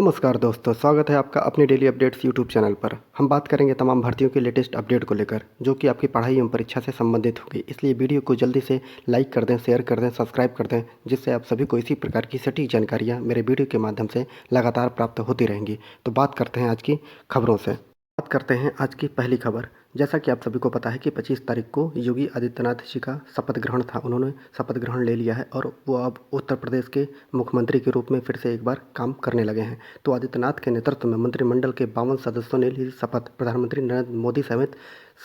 नमस्कार दोस्तों, स्वागत है आपका अपने डेली अपडेट्स यूट्यूब चैनल पर। हम बात करेंगे तमाम भर्तियों के लेटेस्ट अपडेट को लेकर, जो कि आपकी पढ़ाई एवं परीक्षा से संबंधित होगी। इसलिए वीडियो को जल्दी से लाइक कर दें, शेयर कर दें, सब्सक्राइब कर दें, जिससे आप सभी को इसी प्रकार की सटीक जानकारियाँ मेरे वीडियो के माध्यम से लगातार प्राप्त होती रहेंगी। तो बात करते हैं आज की खबरों से। बात करते हैं आज की पहली खबर। जैसा कि आप सभी को पता है कि 25 तारीख को योगी आदित्यनाथ जी का शपथ ग्रहण था। उन्होंने शपथ ग्रहण ले लिया है और वो अब उत्तर प्रदेश के मुख्यमंत्री के रूप में फिर से एक बार काम करने लगे हैं। तो आदित्यनाथ के नेतृत्व में मंत्रिमंडल के 52 सदस्यों ने ली शपथ। प्रधानमंत्री नरेंद्र मोदी समेत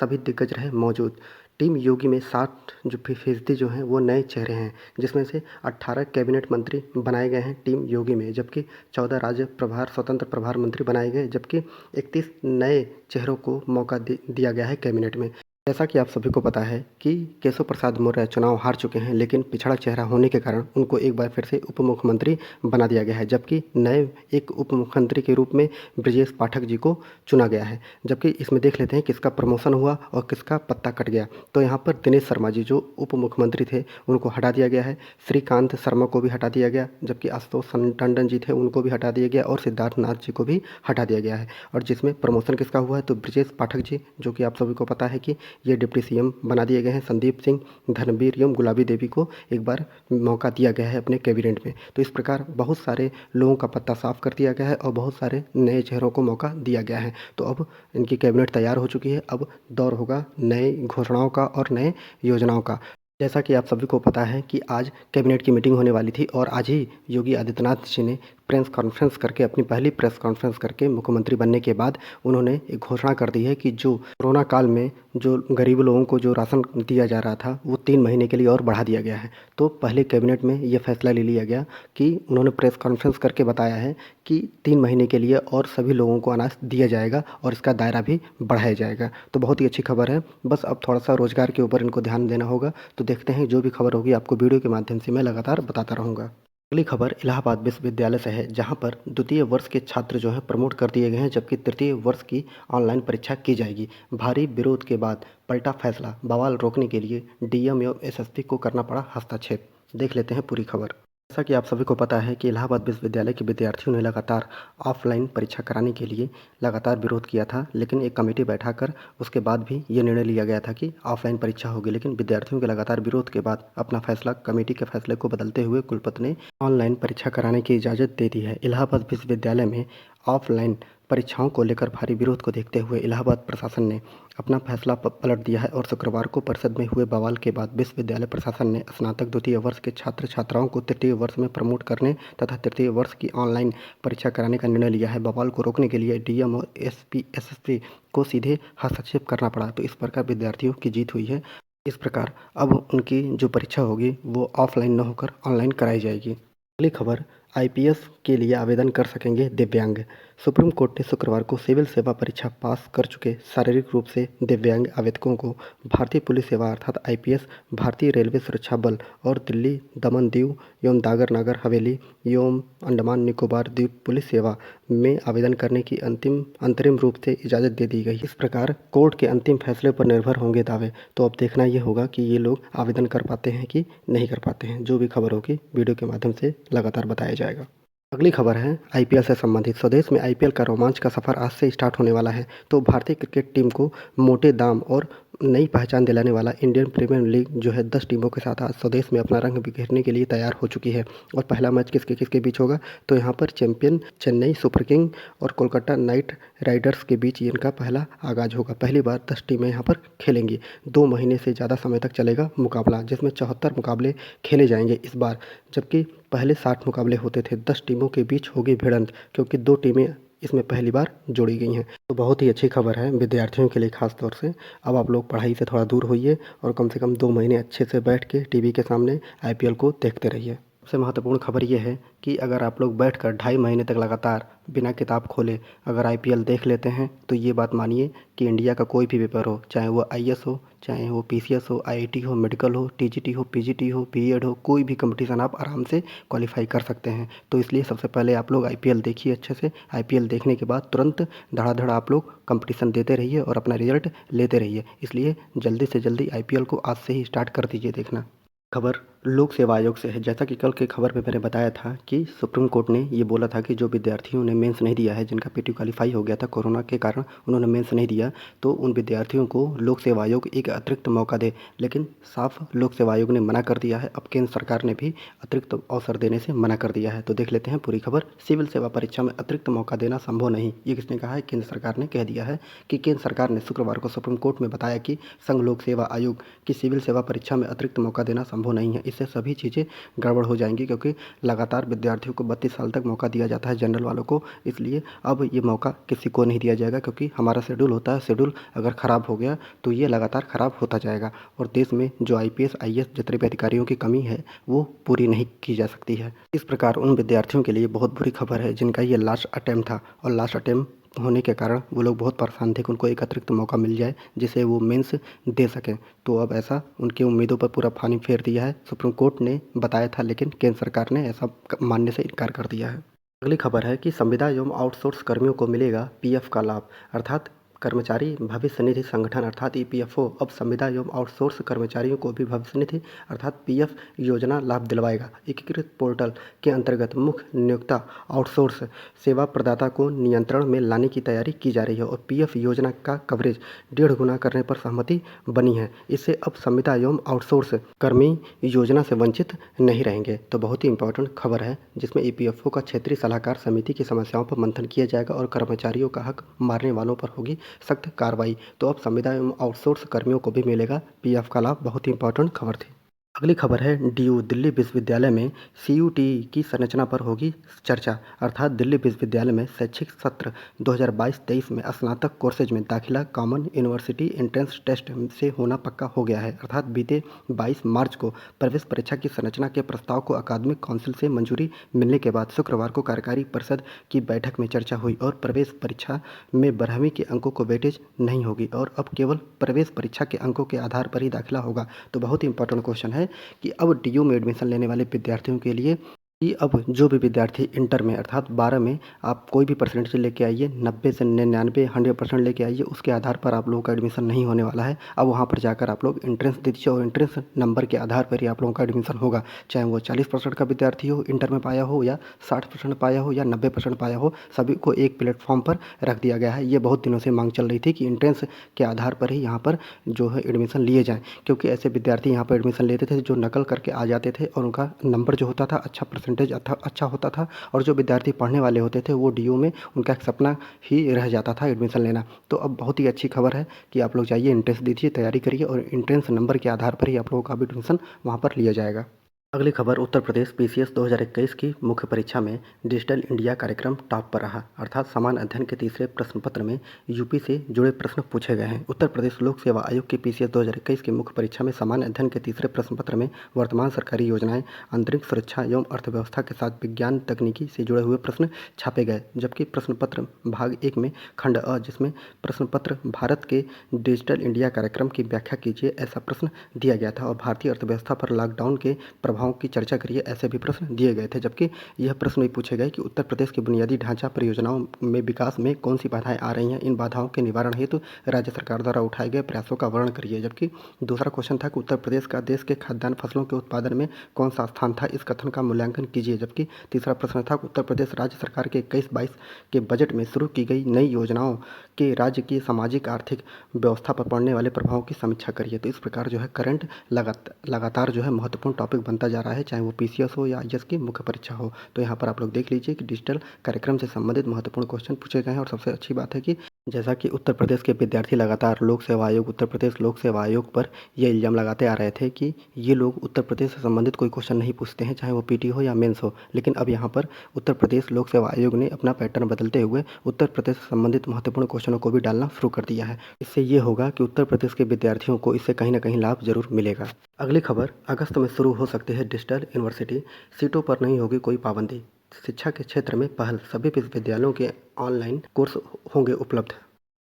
सभी दिग्गज रहे मौजूद। टीम योगी में 60 जो फीसदी जो हैं वो नए चेहरे हैं, जिसमें से 18 कैबिनेट मंत्री बनाए गए हैं टीम योगी में, जबकि 14 राज्य प्रभार स्वतंत्र प्रभार मंत्री बनाए गए, जबकि 31 नए चेहरों को मौका दिया गया है कैबिनेट में। जैसा कि आप सभी को पता है कि केशव प्रसाद मौर्य चुनाव हार चुके हैं, लेकिन पिछड़ा चेहरा होने के कारण उनको एक बार फिर से उप मुख्यमंत्री बना दिया गया है, जबकि नए एक उप मुख्यमंत्री के रूप में ब्रजेश पाठक जी को चुना गया है। जबकि इसमें देख लेते हैं किसका प्रमोशन हुआ और किसका पत्ता कट गया। तो यहाँ पर दिनेश शर्मा जी जो उप मुख्यमंत्री थे उनको हटा दिया गया है, श्रीकांत शर्मा को भी हटा दिया गया, जबकि आशुतोष टंडन जी थे उनको भी हटा दिया गया और सिद्धार्थ नाथ जी को भी हटा दिया गया है। और जिसमें प्रमोशन किसका हुआ है तो ब्रजेश पाठक जी, जो कि आप सभी को पता है कि ये डिप्टी सीएम बना दिए गए हैं। संदीप सिंह, धर्मवीर एवं गुलाबी देवी को एक बार मौका दिया गया है अपने कैबिनेट में। तो इस प्रकार बहुत सारे लोगों का पत्ता साफ कर दिया गया है और बहुत सारे नए चेहरों को मौका दिया गया है। तो अब इनकी कैबिनेट तैयार हो चुकी है। अब दौर होगा नए घोषणाओं का और नए योजनाओं का। जैसा कि आप सभी को पता है कि आज कैबिनेट की मीटिंग होने वाली थी और आज ही योगी आदित्यनाथ जी ने प्रेस कॉन्फ्रेंस करके अपनी पहली प्रेस कॉन्फ्रेंस करके मुख्यमंत्री बनने के बाद उन्होंने एक घोषणा कर दी है कि जो कोरोना काल में जो गरीब लोगों को जो राशन दिया जा रहा था वो 3 महीने के लिए और बढ़ा दिया गया है। तो पहले कैबिनेट में ये फैसला ले लिया गया कि उन्होंने प्रेस कॉन्फ्रेंस करके बताया है कि 3 महीने के लिए और सभी लोगों को अनाज दिया जाएगा और इसका दायरा भी बढ़ाया जाएगा। तो बहुत ही अच्छी खबर है। बस अब थोड़ा सा रोजगार के ऊपर इनको ध्यान देना होगा। तो देखते हैं, जो भी खबर होगी आपको वीडियो के माध्यम से मैं लगातार बताता रहूँगा। अगली खबर इलाहाबाद विश्वविद्यालय से है, जहां पर द्वितीय वर्ष के छात्र जो हैं प्रमोट कर दिए गए हैं, जबकि तृतीय वर्ष की ऑनलाइन परीक्षा की जाएगी। भारी विरोध के बाद पलटा फैसला, बवाल रोकने के लिए डीएम एवं एसएसपी को करना पड़ा हस्तक्षेप। देख लेते हैं पूरी खबर। जैसा कि आप सभी को पता है कि इलाहाबाद विश्वविद्यालय के विद्यार्थियों ने लगातार ऑफलाइन परीक्षा कराने के लिए लगातार विरोध किया था, लेकिन एक कमेटी बैठाकर उसके बाद भी ये निर्णय लिया गया था कि ऑफलाइन परीक्षा होगी। लेकिन विद्यार्थियों के लगातार विरोध के बाद अपना फैसला, कमेटी के फैसले को बदलते हुए कुलपति ने ऑनलाइन परीक्षा कराने की इजाज़त दे दी है। इलाहाबाद विश्वविद्यालय में ऑफलाइन परीक्षाओं को लेकर भारी विरोध को देखते हुए इलाहाबाद प्रशासन ने अपना फैसला पलट दिया है और शुक्रवार को परिषद में हुए बवाल के बाद विश्वविद्यालय प्रशासन ने स्नातक द्वितीय वर्ष के छात्र छात्राओं को तृतीय वर्ष में प्रमोट करने तथा तृतीय वर्ष की ऑनलाइन परीक्षा कराने का निर्णय लिया है। बवाल को रोकने के लिए डीएम और एसएसपी को सीधे हस्तक्षेप करना पड़ा। तो इस प्रकार विद्यार्थियों की जीत हुई है। इस प्रकार अब उनकी जो परीक्षा होगी वो ऑफलाइन न होकर ऑनलाइन कराई जाएगी। अगली खबर, आईपीएस के लिए आवेदन कर सकेंगे दिव्यांग। सुप्रीम कोर्ट ने शुक्रवार को सिविल सेवा परीक्षा पास कर चुके शारीरिक रूप से दिव्यांग आवेदकों को भारतीय पुलिस सेवा अर्थात आईपीएस, भारतीय रेलवे सुरक्षा बल और दिल्ली, दमन दीव एवं दादर नगर हवेली एवं अंडमान निकोबार द्वीप पुलिस सेवा में आवेदन करने की अंतरिम रूप से इजाज़त दे दी गई। इस प्रकार कोर्ट के अंतिम फैसले पर निर्भर होंगे दावे। तो अब देखना ये होगा कि ये लोग आवेदन कर पाते हैं कि नहीं कर पाते हैं। जो भी खबर होगी वीडियो के माध्यम से लगातार बताया जाएगा। अगली खबर है आईपीएल से संबंधित। स्वदेश में आईपीएल का रोमांच का सफर आज से स्टार्ट होने वाला है। तो भारतीय क्रिकेट टीम को मोटे दाम और नई पहचान दिलाने वाला इंडियन प्रीमियर लीग जो है 10 टीमों के साथ आज स्वदेश में अपना रंग बिखेरने के लिए तैयार हो चुकी है। और पहला मैच किसके किसके बीच होगा तो यहाँ पर चैंपियन चेन्नई सुपर किंग और कोलकाता नाइट राइडर्स के बीच इनका पहला आगाज होगा। पहली बार 10 टीमें यहाँ पर खेलेंगी। 2 महीने से ज़्यादा समय तक चलेगा मुकाबला, जिसमें 74 मुकाबले खेले जाएंगे इस बार, जबकि पहले 60 मुकाबले होते थे। 10 टीमों के बीच होगी भिड़ंत, क्योंकि 2 टीमें इसमें पहली बार जोड़ी गई हैं। तो बहुत ही अच्छी खबर है विद्यार्थियों के लिए खास तौर से। अब आप लोग पढ़ाई से थोड़ा दूर होइए और कम से कम 2 महीने अच्छे से बैठ के टीवी के सामने आईपीएल को देखते रहिए। सबसे महत्वपूर्ण खबर ये है कि अगर आप लोग बैठकर 2.5 महीने तक लगातार बिना किताब खोले अगर आईपीएल देख लेते हैं तो ये बात मानिए कि इंडिया का कोई भी पेपर हो, चाहे वो आईएएस हो, चाहे वो पीसीएस हो, आईआईटी हो, मेडिकल हो, टीजीटी हो, पीजीटी हो, बीएड हो, कोई भी कंपटीशन आप आराम से क्वालिफाई कर सकते हैं। तो इसलिए सबसे पहले आप लोग आईपीएल देखिए अच्छे से। आईपीएल देखने के बाद तुरंत धड़ाधड़ आप लोग कंपटीशन देते रहिए और अपना रिजल्ट लेते रहिए। इसलिए जल्दी से जल्दी आईपीएल को आज से ही स्टार्ट कर दीजिए देखना। खबर लोक सेवा आयोग से है। जैसा कि कल की खबर में मैंने बताया था कि सुप्रीम कोर्ट ने ये बोला था कि जो विद्यार्थियों ने मेंस नहीं दिया है, जिनका पीटी क्वालीफाई हो गया था कोरोना के कारण, उन्होंने मेंस नहीं दिया, तो उन विद्यार्थियों को लोक सेवा आयोग एक अतिरिक्त मौका दे। लेकिन साफ लोक सेवा आयोग ने मना कर दिया है। अब केंद्र सरकार ने भी अतिरिक्त अवसर देने से मना कर दिया है। तो देख लेते हैं पूरी खबर। सिविल सेवा परीक्षा में अतिरिक्त मौका देना संभव नहीं, ये किसने कहा है? केंद्र सरकार ने कह दिया है कि केंद्र सरकार ने शुक्रवार को सुप्रीम कोर्ट में बताया कि संघ लोक सेवा आयोग की सिविल सेवा परीक्षा में अतिरिक्त मौका देना संभव नहीं है। इससे सभी चीज़ें गड़बड़ हो जाएंगी, क्योंकि लगातार विद्यार्थियों को 32 साल तक मौका दिया जाता है जनरल वालों को। इसलिए अब ये मौका किसी को नहीं दिया जाएगा, क्योंकि हमारा शेड्यूल होता है, शेड्यूल अगर ख़राब हो गया तो ये लगातार ख़राब होता जाएगा और देश में जो IPS IAS जितने भी अधिकारियों की कमी है वो पूरी नहीं की जा सकती है। इस प्रकार उन विद्यार्थियों के लिए बहुत बुरी खबर है जिनका ये लास्ट अटेम्प्ट था, और लास्ट अटेम्प्ट होने के कारण वो लोग बहुत परेशान थे कि उनको एक अतिरिक्त मौका मिल जाए जिसे वो मेंस दे सकें। तो अब ऐसा उनकी उम्मीदों पर पूरा पानी फेर दिया है। सुप्रीम कोर्ट ने बताया था, लेकिन केंद्र सरकार ने ऐसा मानने से इनकार कर दिया है। अगली खबर है कि संविदा एवं आउटसोर्स कर्मियों को मिलेगा PF का लाभ, अर्थात कर्मचारी भविष्य निधि संगठन अर्थात EPFO अब संविदा एवं आउटसोर्स कर्मचारियों को भी भविष्य निधि अर्थात PF योजना लाभ दिलवाएगा। एकीकृत पोर्टल के अंतर्गत मुख्य नियोक्ता आउटसोर्स सेवा प्रदाता को नियंत्रण में लाने की तैयारी की जा रही है और PF योजना का कवरेज 1.5 गुना करने पर सहमति बनी है। इससे अब संविदा एवं आउटसोर्स कर्मी योजना से वंचित नहीं रहेंगे। तो बहुत ही इंपॉर्टेंट खबर है, जिसमें EPFO का क्षेत्रीय सलाहकार समिति की समस्याओं पर मंथन किया जाएगा और कर्मचारियों का हक मारने वालों पर होगी सख्त कार्रवाई। तो अब संविदा एवं आउटसोर्स कर्मियों को भी मिलेगा PF का लाभ। बहुत ही इंपॉर्टेंट खबर थी। अगली खबर है DU दिल्ली विश्वविद्यालय में CUT की संरचना पर होगी चर्चा, अर्थात दिल्ली विश्वविद्यालय में शैक्षिक सत्र 2022-23 में स्नातक कोर्सेज में दाखिला कॉमन यूनिवर्सिटी एंट्रेंस टेस्ट से होना पक्का हो गया है। अर्थात बीते 22 मार्च को प्रवेश परीक्षा की संरचना के प्रस्ताव को अकादमिक काउंसिल से मंजूरी मिलने के बाद शुक्रवार को कार्यकारी परिषद की बैठक में चर्चा हुई और प्रवेश परीक्षा में 12वीं के अंकों को वेटेज नहीं होगी और अब केवल प्रवेश परीक्षा के अंकों के आधार पर ही दाखिला होगा। तो बहुत ही इंपॉर्टेंट क्वेश्चन है कि अब DU में एडमिशन लेने वाले विद्यार्थियों के लिए कि अब जो भी विद्यार्थी इंटर में अर्थात 12 में आप कोई भी परसेंटेज लेके आइए, 90 से 99 100% लेके आइए, उसके आधार पर आप लोगों का एडमिशन नहीं होने वाला है। अब वहाँ पर जाकर आप लोग एंट्रेंस दे दीजिए और एंट्रेंस नंबर के आधार पर ही आप लोगों का एडमिशन होगा, चाहे वो 40% का विद्यार्थी हो इंटर में पाया हो या 60% पाया हो या 90% पाया हो, सभी को एक प्लेटफॉर्म पर रख दिया गया है। ये बहुत दिनों से मांग चल रही थी कि एंट्रेंस के आधार पर ही यहाँ पर जो है एडमिशन लिए जाएँ, क्योंकि ऐसे विद्यार्थी यहाँ पर एडमिशन लेते थे जो नकल करके आ जाते थे और उनका नंबर जो होता था अच्छा परसेंटेज अच्छा होता था, और जो विद्यार्थी पढ़ने वाले होते थे वो DU में उनका एक सपना ही रह जाता था एडमिशन लेना। तो अब बहुत ही अच्छी खबर है कि आप लोग जाइए, एंट्रेंस दीजिए, तैयारी करिए और एंट्रेंस नंबर के आधार पर ही आप लोगों का भी एडमिशन वहाँ पर लिया जाएगा। अगली खबर, उत्तर प्रदेश PCS 2021 की मुख्य परीक्षा में डिजिटल इंडिया कार्यक्रम टॉप पर रहा, अर्थात समान अध्ययन के तीसरे प्रश्न पत्र में यूपी से जुड़े प्रश्न पूछे गए हैं। उत्तर प्रदेश लोक सेवा आयोग की PCS 2021 की मुख्य परीक्षा में समान अध्ययन के तीसरे प्रश्न पत्र में वर्तमान सरकारी योजनाएं, आंतरिक सुरक्षा एवं अर्थव्यवस्था के साथ विज्ञान तकनीकी से जुड़े हुए प्रश्न छापे गए। जबकि प्रश्न पत्र भाग 1 में खंड अ, जिसमें प्रश्न पत्र भारत के डिजिटल इंडिया कार्यक्रम की व्याख्या कीजिए, ऐसा प्रश्न दिया गया था और भारतीय अर्थव्यवस्था पर लॉकडाउन के प्रभाव की चर्चा करिए, ऐसे भी प्रश्न दिए गए थे। जबकि यह प्रश्न भी पूछे गए कि उत्तर प्रदेश की बुनियादी ढांचा परियोजनाओं में विकास में कौन सी बाधाएं आ रही हैं, इन बाधाओं के निवारण हेतु राज्य सरकार द्वारा उठाए गए प्रयासों का वर्णन करिए। जबकि दूसरा क्वेश्चन था कि उत्तर प्रदेश का देश के खाद्यान्न फसलों के उत्पादन में कौन सा स्थान था, इस कथन का मूल्यांकन कीजिए। जबकि तीसरा प्रश्न था कि उत्तर प्रदेश राज्य सरकार के 21-22 के बजट में शुरू की गई नई योजनाओं के राज्य की सामाजिक आर्थिक व्यवस्था पर पड़ने वाले प्रभावों की समीक्षा करिए। तो इस प्रकार जो है करंट लगातार जो है महत्वपूर्ण टॉपिक बनता जा रहा है, चाहे वो PCS हो या IAS की मुख्य परीक्षा हो। तो यहाँ पर आप लोग देख लीजिए कि डिजिटल कार्यक्रम से संबंधित महत्वपूर्ण क्वेश्चन पूछे गए हैं। और सबसे अच्छी बात है कि जैसा कि उत्तर प्रदेश के विद्यार्थी लगातार लोक सेवा आयोग, उत्तर प्रदेश लोक सेवा आयोग पर ये इल्ज़ाम लगाते आ रहे थे कि ये लोग उत्तर प्रदेश से संबंधित कोई क्वेश्चन नहीं पूछते हैं, चाहे वो PT हो या मेंस हो। लेकिन अब यहाँ पर उत्तर प्रदेश लोक सेवा आयोग ने अपना पैटर्न बदलते हुए उत्तर प्रदेश से संबंधित महत्वपूर्ण क्वेश्चनों को भी डालना शुरू कर दिया है। इससे ये होगा कि उत्तर प्रदेश के विद्यार्थियों को इससे कहीं ना कहीं लाभ जरूर मिलेगा। अगली खबर, अगस्त में शुरू हो सकती है डिजिटल यूनिवर्सिटी, सीटों पर नहीं होगी कोई पाबंदी। शिक्षा के क्षेत्र में पहल, सभी विश्वविद्यालयों के ऑनलाइन कोर्स होंगे उपलब्ध।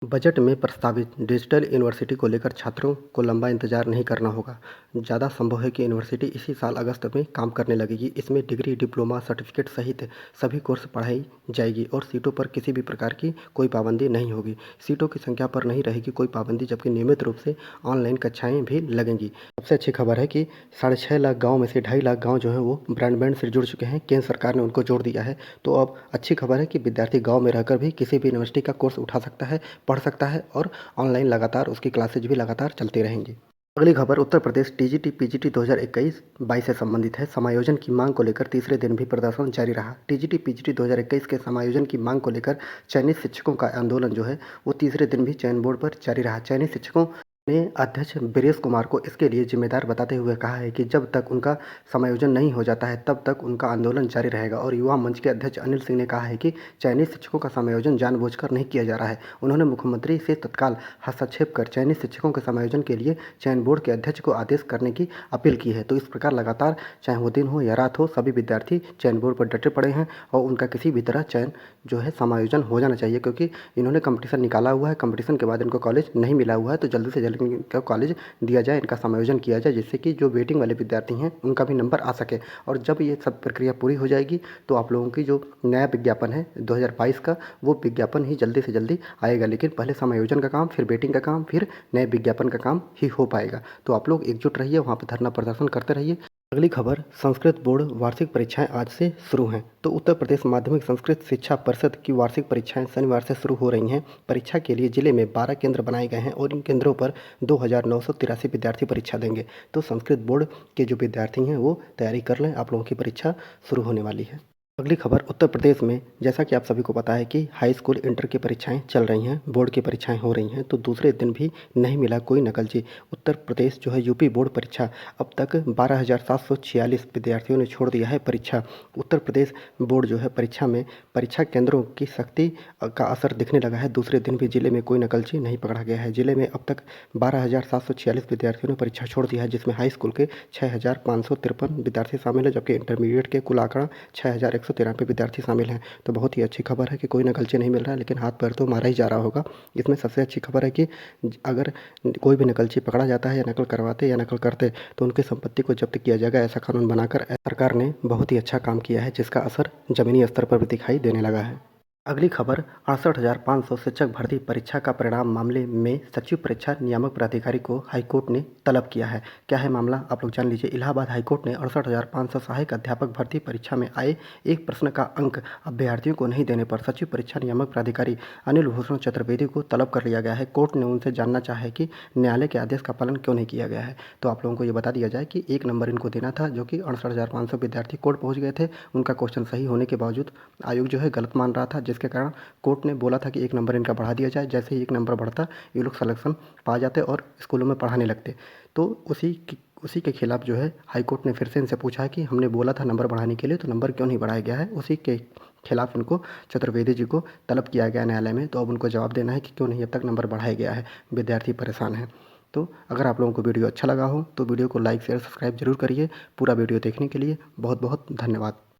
बजट में प्रस्तावित डिजिटल यूनिवर्सिटी को लेकर छात्रों को लंबा इंतजार नहीं करना होगा। ज़्यादा संभव है कि यूनिवर्सिटी इसी साल अगस्त में काम करने लगेगी। इसमें डिग्री, डिप्लोमा, सर्टिफिकेट सहित सभी कोर्स पढ़ाई जाएगी और सीटों पर किसी भी प्रकार की कोई पाबंदी नहीं होगी। सीटों की संख्या पर नहीं रहेगी कोई पाबंदी, जबकि नियमित रूप से ऑनलाइन कक्षाएं भी लगेंगी। सबसे अच्छी खबर है कि 6.5 लाख गाँव में से 2.5 लाख गाँव जो हैं वो ब्रॉडबैंड से जुड़ चुके हैं। केंद्र सरकार ने उनको जोड़ दिया है। तो अब अच्छी खबर है कि विद्यार्थी गाँव में रहकर भी किसी भी यूनिवर्सिटी का कोर्स उठा सकता है, पढ़ सकता है और ऑनलाइन लगातार उसकी क्लासेज भी लगातार चलती रहेंगी। अगली खबर उत्तर प्रदेश टीजीटी पीजीटी 2021-22 से संबंधित है। समायोजन की मांग को लेकर तीसरे दिन भी प्रदर्शन जारी रहा। टीजीटी पीजीटी 2021 के समायोजन की मांग को लेकर चयनित शिक्षकों का आंदोलन जो है वो तीसरे दिन भी चयन बोर्ड पर जारी रहा। चयनित शिक्षकों ने अध्यक्ष बीरेश कुमार को इसके लिए जिम्मेदार बताते हुए कहा है कि जब तक उनका समायोजन नहीं हो जाता है तब तक उनका आंदोलन जारी रहेगा। और युवा मंच के अध्यक्ष अनिल सिंह ने कहा है कि चयनित शिक्षकों का समायोजन जानबूझकर नहीं किया जा रहा है। उन्होंने मुख्यमंत्री से तत्काल हस्तक्षेप कर चयनित शिक्षकों के समायोजन के लिए चयन बोर्ड के अध्यक्ष को आदेश करने की अपील की है। तो इस प्रकार लगातार चाहे वो दिन हो या रात हो, सभी विद्यार्थी चयन बोर्ड पर डटे पड़े हैं और उनका किसी भी तरह चयन जो है समायोजन हो जाना चाहिए, क्योंकि इन्होंने कंपटीशन निकाला हुआ है। कंपटीशन के बाद इनको कॉलेज नहीं मिला हुआ है, तो जल्दी से जल्दी इनका कॉलेज दिया जाए, इनका समायोजन किया जाए, जिससे कि जो वेटिंग वाले विद्यार्थी हैं उनका भी नंबर आ सके। और जब ये सब प्रक्रिया पूरी हो जाएगी तो आप लोगों की जो नया विज्ञापन है 2022 का, वो विज्ञापन ही जल्दी से जल्दी आएगा। लेकिन पहले समायोजन का काम, फिर वेटिंग का काम, फिर नए विज्ञापन का काम ही हो पाएगा। तो आप लोग एकजुट रहिए, वहाँ पर धरना प्रदर्शन करते रहिए। अगली खबर, संस्कृत बोर्ड वार्षिक परीक्षाएं आज से शुरू हैं। तो उत्तर प्रदेश माध्यमिक संस्कृत शिक्षा परिषद की वार्षिक परीक्षाएं शनिवार से शुरू हो रही हैं। परीक्षा के लिए जिले में 12 केंद्र बनाए गए हैं और इन केंद्रों पर 2,983 विद्यार्थी परीक्षा देंगे। तो संस्कृत बोर्ड के जो विद्यार्थी हैं वो तैयारी कर लें, आप लोगों की परीक्षा शुरू होने वाली है। अगली खबर, उत्तर प्रदेश में जैसा कि आप सभी को पता है कि हाई स्कूल, इंटर की परीक्षाएं चल रही हैं, बोर्ड की परीक्षाएं हो रही हैं। तो दूसरे दिन भी नहीं मिला कोई नकलची। उत्तर प्रदेश जो है यूपी बोर्ड परीक्षा, अब तक 12,746 विद्यार्थियों ने छोड़ दिया है परीक्षा। उत्तर प्रदेश बोर्ड जो है परीक्षा में परीक्षा केंद्रों की सख्ती का असर दिखने लगा है। दूसरे दिन भी जिले में कोई नकलची नहीं पकड़ा गया है। जिले में अब तक 12,746 विद्यार्थियों ने परीक्षा छोड़ दिया है, जिसमें हाई स्कूल के 6,553 विद्यार्थी शामिल है, जबकि इंटरमीडिएट के कुल आंकड़ा 6,193 विद्यार्थी शामिल हैं। तो बहुत ही अच्छी खबर है कि कोई नकलची नहीं मिल रहा है, लेकिन हाथ पैर तो मारा ही जा रहा होगा। इसमें सबसे अच्छी खबर है कि अगर कोई भी नकलची पकड़ा जाता है या नकल करवाते या नकल करते तो उनकी संपत्ति को जब्त किया जाएगा। ऐसा कानून बनाकर सरकार ने बहुत ही अच्छा काम किया है, जिसका असर जमीनी स्तर पर भी दिखाई देने लगा है। अगली खबर, 68,500 शिक्षक भर्ती परीक्षा का परिणाम मामले में सचिव परीक्षा नियामक प्राधिकारी को हाईकोर्ट ने तलब किया है। क्या है मामला, आप लोग जान लीजिए। इलाहाबाद हाईकोर्ट ने 68,500 सहायक अध्यापक भर्ती परीक्षा में आए एक प्रश्न का अंक अभ्यर्थियों को नहीं देने पर सचिव परीक्षा नियामक प्राधिकारी अनिल भूषण चतुर्वेदी को तलब कर लिया गया है। कोर्ट ने उनसे जानना चाहा है कि न्यायालय के आदेश का पालन क्यों नहीं किया गया है। तो आप लोगों को ये बता दिया जाए कि 1 नंबर इनको देना था, जो कि 68,500 विद्यार्थी कोर्ट पहुँच गए थे। उनका क्वेश्चन सही होने के बावजूद आयोग जो है गलत मान रहा था, जिसके कारण कोर्ट ने बोला था कि 1 नंबर इनका बढ़ा दिया जाए। जैसे ही 1 नंबर बढ़ता, ये लोग सिलेक्शन पा जाते और स्कूलों में पढ़ाने लगते। तो उसी के खिलाफ जो है हाईकोर्ट ने फिर से इनसे पूछा है कि हमने बोला था नंबर बढ़ाने के लिए, तो नंबर क्यों नहीं बढ़ाया गया है। उसी के खिलाफ इनको चतुर्वेदी जी को तलब किया गया न्यायालय में। तो अब उनको जवाब देना है कि क्यों नहीं अब तक नंबर बढ़ाया गया है। विद्यार्थी परेशान हैं। तो अगर आप लोगों को वीडियो अच्छा लगा हो तो वीडियो को लाइक, शेयर, सब्सक्राइब जरूर करिए। पूरा वीडियो देखने के लिए बहुत बहुत धन्यवाद।